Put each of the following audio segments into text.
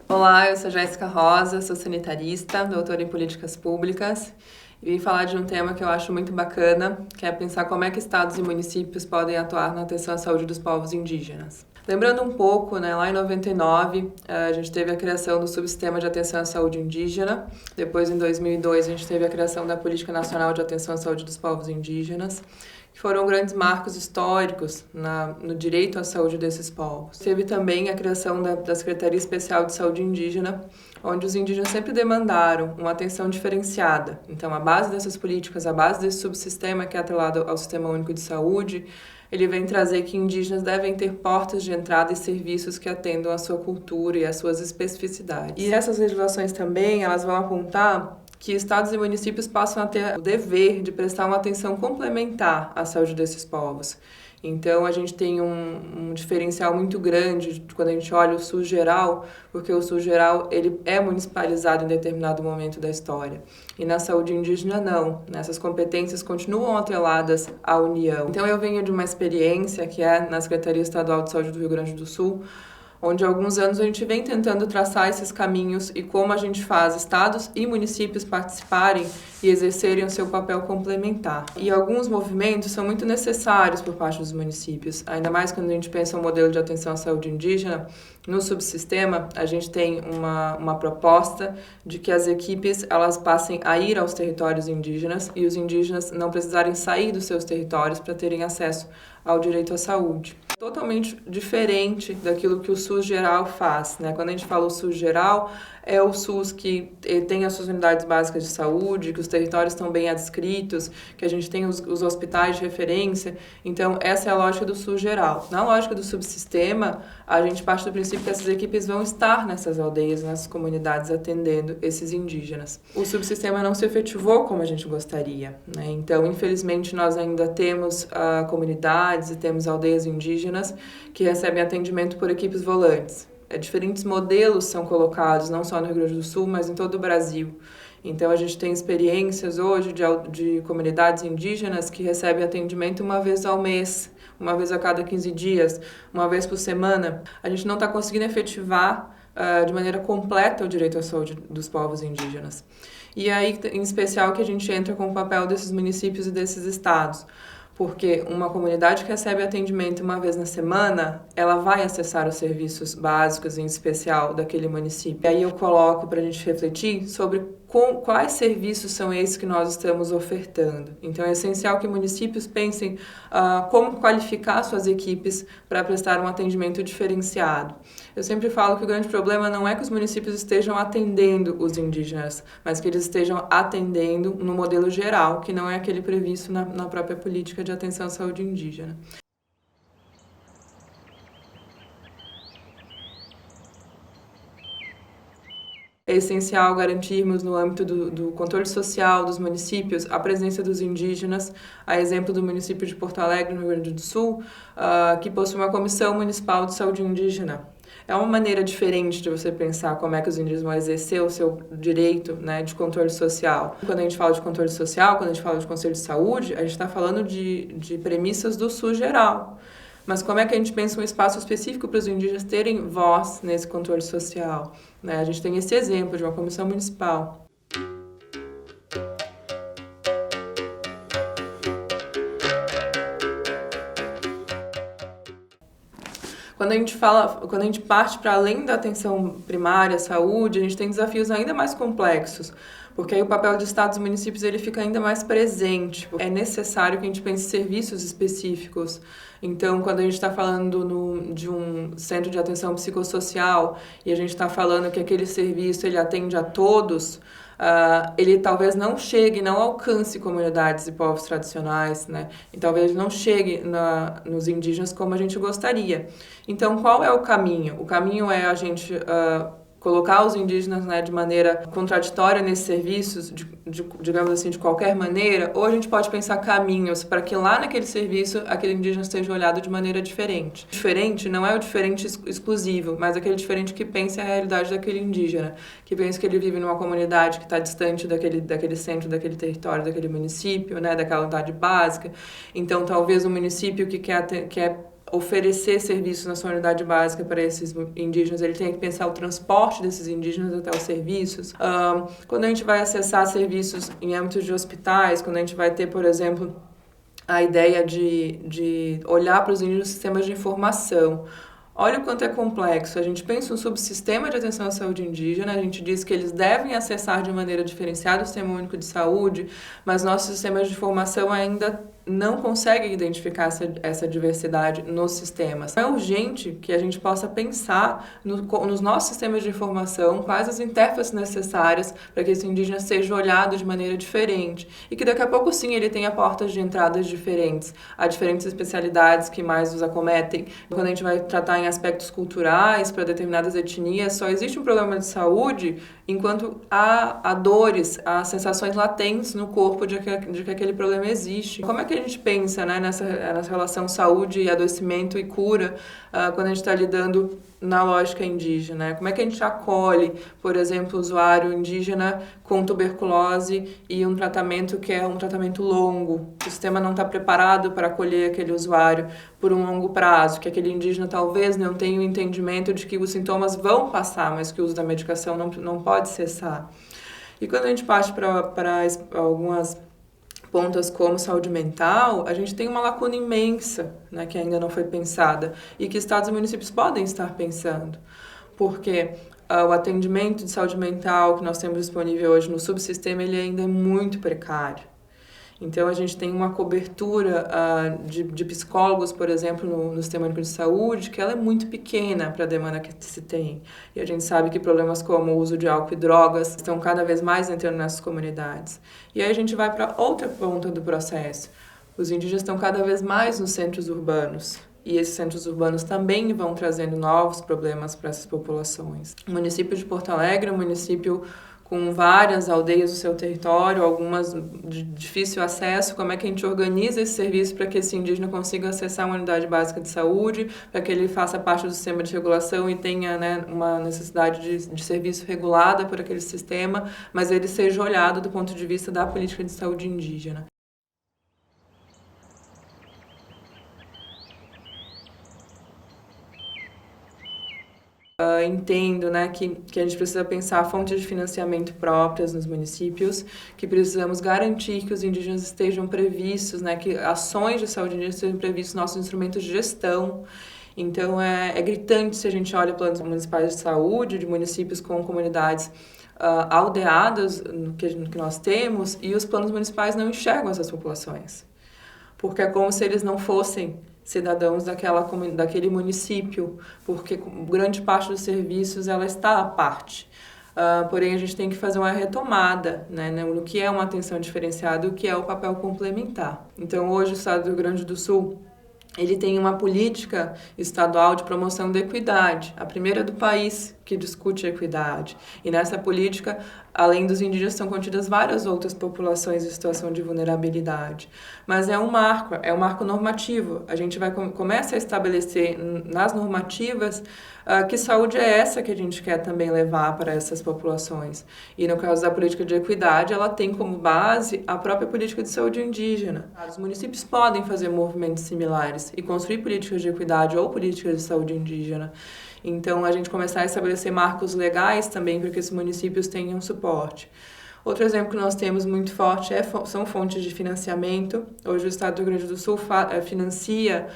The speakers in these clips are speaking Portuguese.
Olá, eu sou Jéssica Rosa, sou sanitarista, doutora em políticas públicas e vim falar de um tema que eu acho muito bacana, que é pensar como é que estados e municípios podem atuar na atenção à saúde dos povos indígenas. Lembrando um pouco, lá em 99, a gente teve a criação do Subsistema de Atenção à Saúde Indígena, depois em 2002 a gente teve a criação da Política Nacional de Atenção à Saúde dos Povos Indígenas, que foram grandes marcos históricos no direito à saúde desses povos. Teve também a criação da Secretaria Especial de Saúde Indígena, onde os indígenas sempre demandaram uma atenção diferenciada. Então, a base dessas políticas, a base desse subsistema que é atrelado ao Sistema Único de Saúde, ele vem trazer que indígenas devem ter portas de entrada e serviços que atendam à sua cultura e às suas especificidades. E essas legislações também, elas vão apontar que estados e municípios passam a ter o dever de prestar uma atenção complementar à saúde desses povos. Então, a gente tem um diferencial muito grande quando a gente olha o SUS geral, porque o SUS geral ele é municipalizado em determinado momento da história. E na saúde indígena, não. Essas competências continuam atreladas à União. Então, eu venho de uma experiência que é na Secretaria Estadual de Saúde do Rio Grande do Sul, onde há alguns anos a gente vem tentando traçar esses caminhos e como a gente faz estados e municípios participarem e exercerem o seu papel complementar. E alguns movimentos são muito necessários por parte dos municípios, ainda mais quando a gente pensa no modelo de atenção à saúde indígena. No subsistema, a gente tem uma proposta de que as equipes elas passem a ir aos territórios indígenas e os indígenas não precisarem sair dos seus territórios para terem acesso ao direito à saúde. Totalmente diferente daquilo que o SUS geral faz, Quando a gente fala o SUS geral, é o SUS que tem as suas unidades básicas de saúde, que os territórios estão bem adscritos, que a gente tem os hospitais de referência. Então, essa é a lógica do SUS geral. Na lógica do subsistema, a gente parte do princípio que essas equipes vão estar nessas aldeias, nessas comunidades, atendendo esses indígenas. O subsistema não se efetivou como a gente gostaria, Então, infelizmente, nós ainda temos comunidades e temos aldeias indígenas que recebem atendimento por equipes volantes. Diferentes modelos são colocados, não só no Rio Grande do Sul, mas em todo o Brasil. Então, a gente tem experiências hoje de comunidades indígenas que recebem atendimento uma vez ao mês, uma vez a cada 15 dias, uma vez por semana. A gente não está conseguindo efetivar de maneira completa o direito à saúde dos povos indígenas. E aí, em especial, que a gente entra com o papel desses municípios e desses estados. Porque uma comunidade que recebe atendimento uma vez na semana, ela vai acessar os serviços básicos, em especial, daquele município. E aí eu coloco para a gente refletir sobre quais serviços são esses que nós estamos ofertando. Então, é essencial que municípios pensem como qualificar suas equipes para prestar um atendimento diferenciado. Eu sempre falo que o grande problema não é que os municípios estejam atendendo os indígenas, mas que eles estejam atendendo no modelo geral, que não é aquele previsto na própria política de atenção à saúde indígena. É essencial garantirmos, no âmbito do controle social dos municípios, a presença dos indígenas, a exemplo do município de Porto Alegre, no Rio Grande do Sul, que possui uma Comissão Municipal de Saúde Indígena. É uma maneira diferente de você pensar como é que os indígenas vão exercer o seu direito de controle social. Quando a gente fala de controle social, quando a gente fala de conselho de saúde, a gente está falando de premissas do SUS geral. Mas como é que a gente pensa um espaço específico para os indígenas terem voz nesse controle social? A gente tem esse exemplo de uma comissão municipal. Quando a gente parte para além da atenção primária, saúde, a gente tem desafios ainda mais complexos, porque aí o papel de estados e municípios ele fica ainda mais presente. É necessário que a gente pense em serviços específicos. Então, quando a gente está falando de um centro de atenção psicossocial e a gente está falando que aquele serviço ele atende a todos, ele talvez não chegue, não alcance comunidades e povos tradicionais, E talvez não chegue nos indígenas como a gente gostaria. Então, qual é o caminho? O caminho é a gente colocar os indígenas de maneira contraditória nesses serviços, digamos assim, de qualquer maneira, ou a gente pode pensar caminhos para que lá naquele serviço aquele indígena esteja olhado de maneira diferente. Diferente não é o diferente exclusivo, mas aquele diferente que pensa a realidade daquele indígena, que pensa que ele vive numa comunidade que está distante daquele centro, daquele território, daquele município, daquela unidade básica. Então, talvez um município que quer oferecer serviços na sua unidade básica para esses indígenas, ele tem que pensar o transporte desses indígenas até os serviços. Quando a gente vai acessar serviços em âmbitos de hospitais, quando a gente vai ter, por exemplo, a ideia de olhar para os indígenas sistemas de informação. Olha o quanto é complexo. A gente pensa um subsistema de atenção à saúde indígena, a gente diz que eles devem acessar de maneira diferenciada o Sistema Único de Saúde, mas nossos sistemas de informação ainda não conseguem identificar essa diversidade nos sistemas. É urgente que a gente possa pensar nos nossos sistemas de informação, quais as intérfaces necessárias para que esse indígena seja olhado de maneira diferente e que daqui a pouco sim ele tenha portas de entradas diferentes, há diferentes especialidades que mais os acometem. Quando a gente vai tratar em aspectos culturais para determinadas etnias, só existe um problema de saúde enquanto há dores, há sensações latentes no corpo de que aquele problema existe. Como é que a gente pensa, né, nessa relação saúde e adoecimento e cura quando a gente está lidando na lógica indígena? Como é que a gente acolhe, por exemplo, o usuário indígena com tuberculose e um tratamento que é um tratamento longo? O sistema não está preparado para acolher aquele usuário por um longo prazo, que aquele indígena talvez não tenha o entendimento de que os sintomas vão passar, mas que o uso da medicação não pode cessar. E quando a gente parte para algumas pontas como saúde mental, a gente tem uma lacuna imensa, né, que ainda não foi pensada e que estados e municípios podem estar pensando, porque o atendimento de saúde mental que nós temos disponível hoje no subsistema, ele ainda é muito precário. Então, a gente tem uma cobertura de psicólogos, por exemplo, no Sistema Único de Saúde, que ela é muito pequena para a demanda que se tem. E a gente sabe que problemas como o uso de álcool e drogas estão cada vez mais entrando nessas comunidades. E aí a gente vai para outra ponta do processo. Os indígenas estão cada vez mais nos centros urbanos. E esses centros urbanos também vão trazendo novos problemas para essas populações. O município de Porto Alegre é um município com várias aldeias no seu território, algumas de difícil acesso. Como é que a gente organiza esse serviço para que esse indígena consiga acessar uma unidade básica de saúde, para que ele faça parte do sistema de regulação e tenha, né, uma necessidade de serviço regulada por aquele sistema, mas ele seja olhado do ponto de vista da política de saúde indígena. Entendo, né, que a gente precisa pensar fontes de financiamento próprias nos municípios, que precisamos garantir que os indígenas estejam previstos, né, que ações de saúde indígena estejam previstos nos nossos instrumentos de gestão. Então, é gritante se a gente olha planos municipais de saúde, de municípios com comunidades aldeadas que nós temos, e os planos municipais não enxergam essas populações. Porque é como se eles não fossem cidadãos daquele município, porque grande parte dos serviços ela está à parte. Porém, a gente tem que fazer uma retomada, né, no que é uma atenção diferenciada e o que é o papel complementar. Então, hoje, o Estado do Rio Grande do Sul ele tem uma política estadual de promoção da equidade, a primeira do país que discute a equidade. E nessa política, além dos indígenas, são contidas várias outras populações em situação de vulnerabilidade. Mas é um marco normativo. A gente começa a estabelecer nas normativas que saúde é essa que a gente quer também levar para essas populações. E no caso da política de equidade, ela tem como base a própria política de saúde indígena. Os municípios podem fazer movimentos similares e construir políticas de equidade ou políticas de saúde indígena. Então, a gente começar a estabelecer marcos legais também para que esses municípios tenham suporte. Outro exemplo que nós temos muito forte são fontes de financiamento. Hoje o Estado do Rio Grande do Sul financia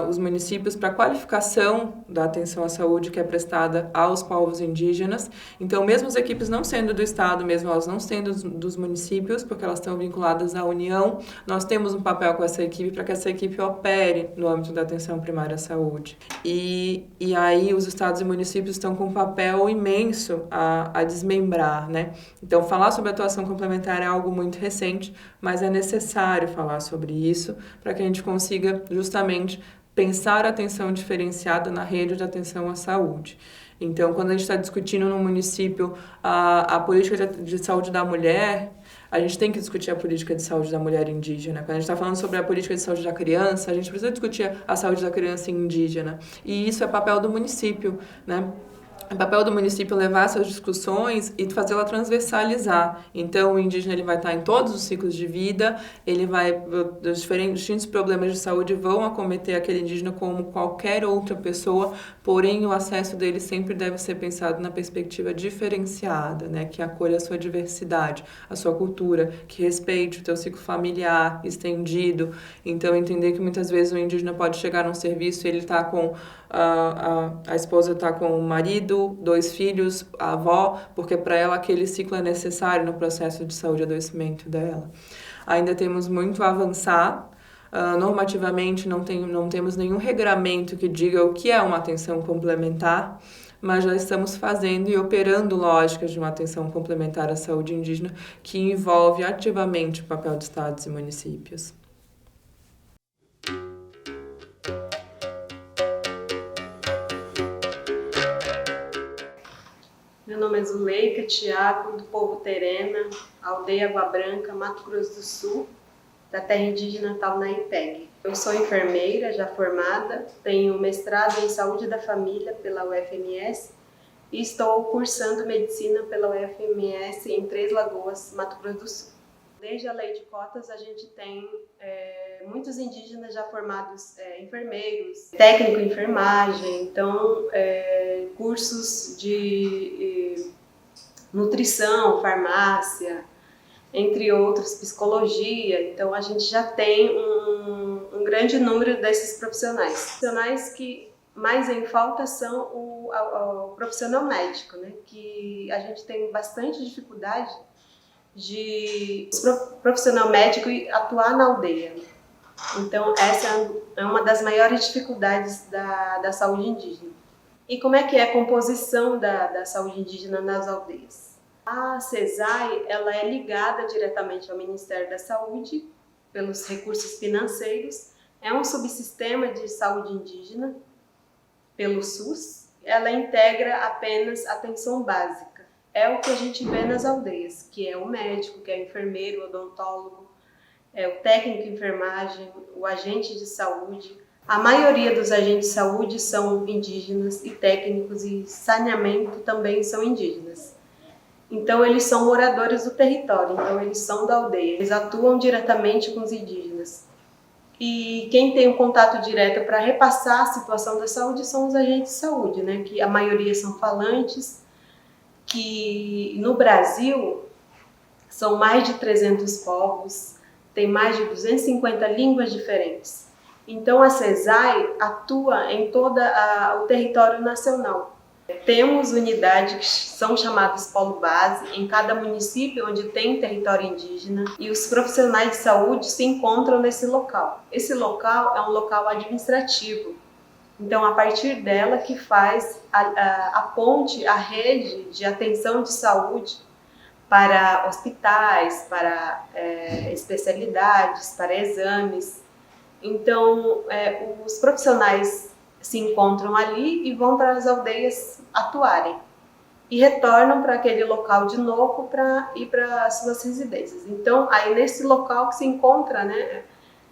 os municípios para a qualificação da atenção à saúde que é prestada aos povos indígenas. Então, mesmo as equipes não sendo do Estado, mesmo elas não sendo dos municípios, porque elas estão vinculadas à União, nós temos um papel com essa equipe para que essa equipe opere no âmbito da atenção primária à saúde. E aí os estados e municípios estão com um papel imenso a desmembrar, né? Então, falar sobre atuação complementar é algo muito recente, mas é necessário falar sobre isso para que a gente consiga justamente pensar a atenção diferenciada na rede de atenção à saúde. Então, quando a gente está discutindo no município a política de saúde da mulher, a gente tem que discutir a política de saúde da mulher indígena. Quando a gente está falando sobre a política de saúde da criança, a gente precisa discutir a saúde da criança indígena. E isso é papel do município, né? O papel do município é levar essas discussões e fazê-la transversalizar. Então, o indígena ele vai estar em todos os ciclos de vida, os distintos problemas de saúde vão acometer aquele indígena como qualquer outra pessoa, porém o acesso dele sempre deve ser pensado na perspectiva diferenciada, né? Que acolha a sua diversidade, a sua cultura, que respeite o teu ciclo familiar estendido. Então, entender que muitas vezes o indígena pode chegar num serviço e ele está com a esposa está com o marido, 2 filhos, a avó, porque para ela aquele ciclo é necessário no processo de saúde e adoecimento dela. Ainda temos muito a avançar. Normativamente não temos nenhum regramento que diga o que é uma atenção complementar, mas já estamos fazendo e operando lógicas de uma atenção complementar à saúde indígena que envolve ativamente o papel de estados e municípios. Meu nome é Zuleika Thiago, do povo Terena, aldeia Água Branca, Mato Grosso do Sul, da terra indígena Talnaipeg. Eu sou enfermeira, já formada, tenho mestrado em Saúde da Família pela UFMS e estou cursando medicina pela UFMS em Três Lagoas, Mato Grosso do Sul. Desde a lei de cotas, a gente tem muitos indígenas já formados enfermeiros, técnico em enfermagem, então cursos de nutrição, farmácia, entre outros, psicologia. Então a gente já tem um grande número desses profissionais. Profissionais que mais em falta são o profissional médico, né? Que a gente tem bastante dificuldade de profissional médico atuar na aldeia. Então essa é uma das maiores dificuldades da saúde indígena. E como é que é a composição da saúde indígena nas aldeias? A CESAI ela é ligada diretamente ao Ministério da Saúde pelos recursos financeiros, é um subsistema de saúde indígena pelo SUS, ela integra apenas atenção básica. É o que a gente vê nas aldeias, que é o médico, que é o enfermeiro, o odontólogo, o técnico de enfermagem, o agente de saúde. A maioria dos agentes de saúde são indígenas e técnicos e saneamento também são indígenas. Então eles são moradores do território, então eles são da aldeia, eles atuam diretamente com os indígenas. E quem tem um contato direto para repassar a situação da saúde são os agentes de saúde, né? Que a maioria são falantes, que no Brasil são mais de 300 povos, tem mais de 250 línguas diferentes. Então a CESAI atua em todo o território nacional. Temos unidades que são chamadas polo base em cada município onde tem território indígena e os profissionais de saúde se encontram nesse local. Esse local é um local administrativo. Então, a partir dela que faz a ponte, a rede de atenção de saúde para hospitais, para especialidades, para exames. Então, os profissionais se encontram ali e vão para as aldeias atuarem. E retornam para aquele local de novo para ir para as suas residências. Então, aí nesse local que se encontra, né,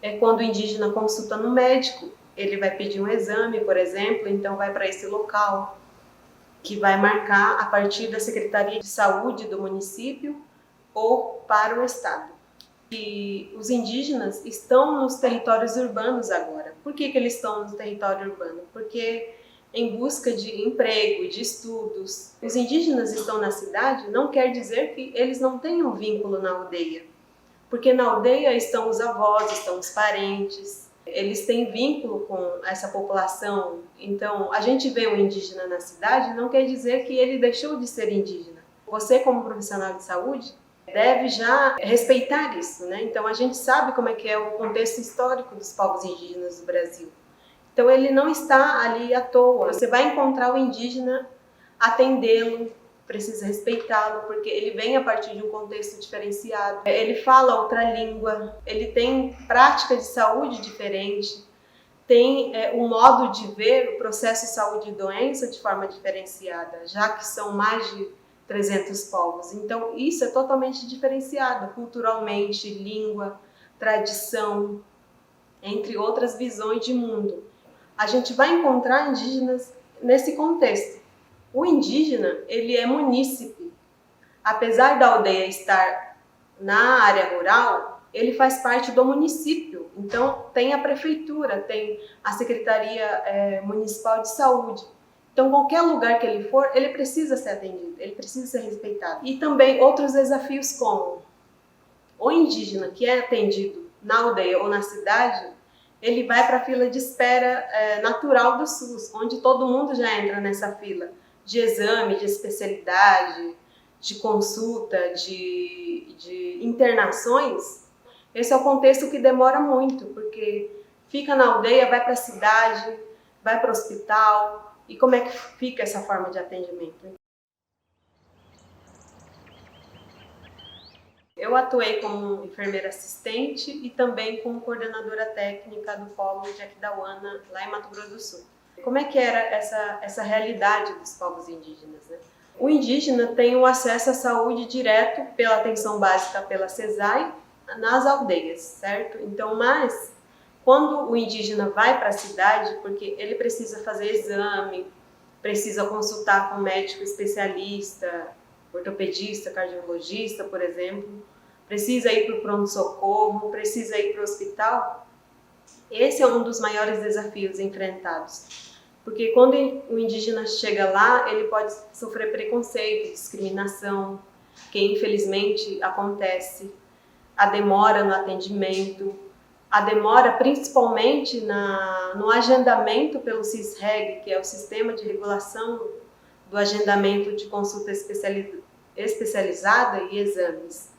é quando o indígena consulta no médico, ele vai pedir um exame, por exemplo, então vai para esse local, que vai marcar a partir da Secretaria de Saúde do município ou para o estado. E os indígenas estão nos territórios urbanos agora. Por que eles estão no território urbano? Porque em busca de emprego, de estudos, os indígenas estão na cidade, não quer dizer que eles não tenham vínculo na aldeia. Porque na aldeia estão os avós, estão os parentes, eles têm vínculo com essa população. Então, a gente vê um indígena na cidade, não quer dizer que ele deixou de ser indígena. Você, como profissional de saúde, deve já respeitar isso, né? Então, a gente sabe como é que é o contexto histórico dos povos indígenas do Brasil. Então, ele não está ali à toa. Você vai encontrar o indígena, atendê-lo, precisa respeitá-lo, porque ele vem a partir de um contexto diferenciado. Ele fala outra língua, ele tem prática de saúde diferente, tem um modo de ver o processo de saúde e doença de forma diferenciada, já que são mais de 300 povos. Então, isso é totalmente diferenciado, culturalmente, língua, tradição, entre outras visões de mundo. A gente vai encontrar indígenas nesse contexto. O indígena, ele é munícipe. Apesar da aldeia estar na área rural, ele faz parte do município. Então, tem a prefeitura, tem a Secretaria Municipal de Saúde. Então, qualquer lugar que ele for, ele precisa ser atendido, ele precisa ser respeitado. E também outros desafios como o indígena que é atendido na aldeia ou na cidade, ele vai para a fila de espera natural do SUS, onde todo mundo já entra nessa fila de exame, de especialidade, de consulta, de internações. Esse é o contexto que demora muito, porque fica na aldeia, vai para a cidade, vai para o hospital. E como é que fica essa forma de atendimento? Eu atuei como enfermeira assistente e também como coordenadora técnica do Polo de Aquidauana, lá em Mato Grosso do Sul. Como é que era essa realidade dos povos indígenas, né? O indígena tem o acesso à saúde direto pela atenção básica pela CESAI nas aldeias, certo? Então, mas quando o indígena vai para a cidade, porque ele precisa fazer exame, precisa consultar com um médico especialista, ortopedista, cardiologista, por exemplo, precisa ir para o pronto-socorro, precisa ir para o hospital, esse é um dos maiores desafios enfrentados. Porque quando o indígena chega lá, ele pode sofrer preconceito, discriminação, que infelizmente acontece, a demora no atendimento, a demora principalmente no agendamento pelo CISREG, que é o Sistema de Regulação do Agendamento de Consulta Especializada e Exames.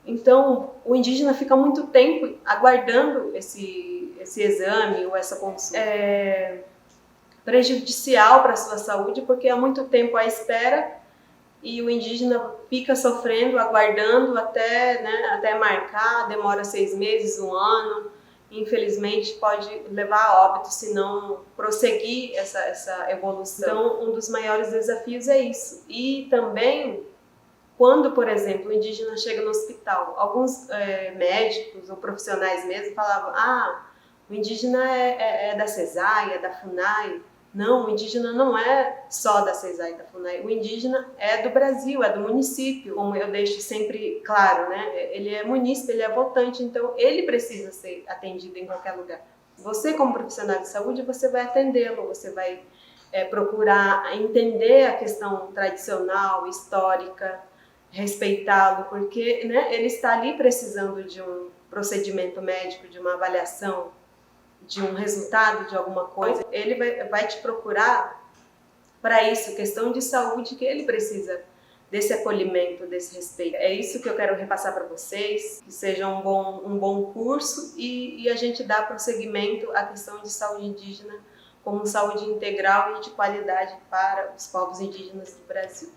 Então, o indígena fica muito tempo aguardando esse exame ou essa consulta. É prejudicial para a sua saúde, porque há muito tempo à espera e o indígena fica sofrendo, aguardando até marcar, demora 6 meses, 1 ano, infelizmente pode levar a óbito se não prosseguir essa evolução. Então, um dos maiores desafios é isso. E também, quando, por exemplo, o indígena chega no hospital, alguns médicos ou profissionais mesmo falavam, o indígena é da CESAI, é da FUNAI. Não, o indígena não é só da CESAI e da FUNAI, o indígena é do Brasil, é do município, como eu deixo sempre claro, né? Ele é munícipe, ele é votante, então ele precisa ser atendido em qualquer lugar. Você, como profissional de saúde, você vai atendê-lo, você vai procurar entender a questão tradicional, histórica, respeitá-lo, porque ele está ali precisando de um procedimento médico, de uma avaliação, de um resultado de alguma coisa, ele vai te procurar para isso, questão de saúde, que ele precisa desse acolhimento, desse respeito. É isso que eu quero repassar para vocês, que seja um bom curso e a gente dá prosseguimento à questão de saúde indígena como saúde integral e de qualidade para os povos indígenas do Brasil.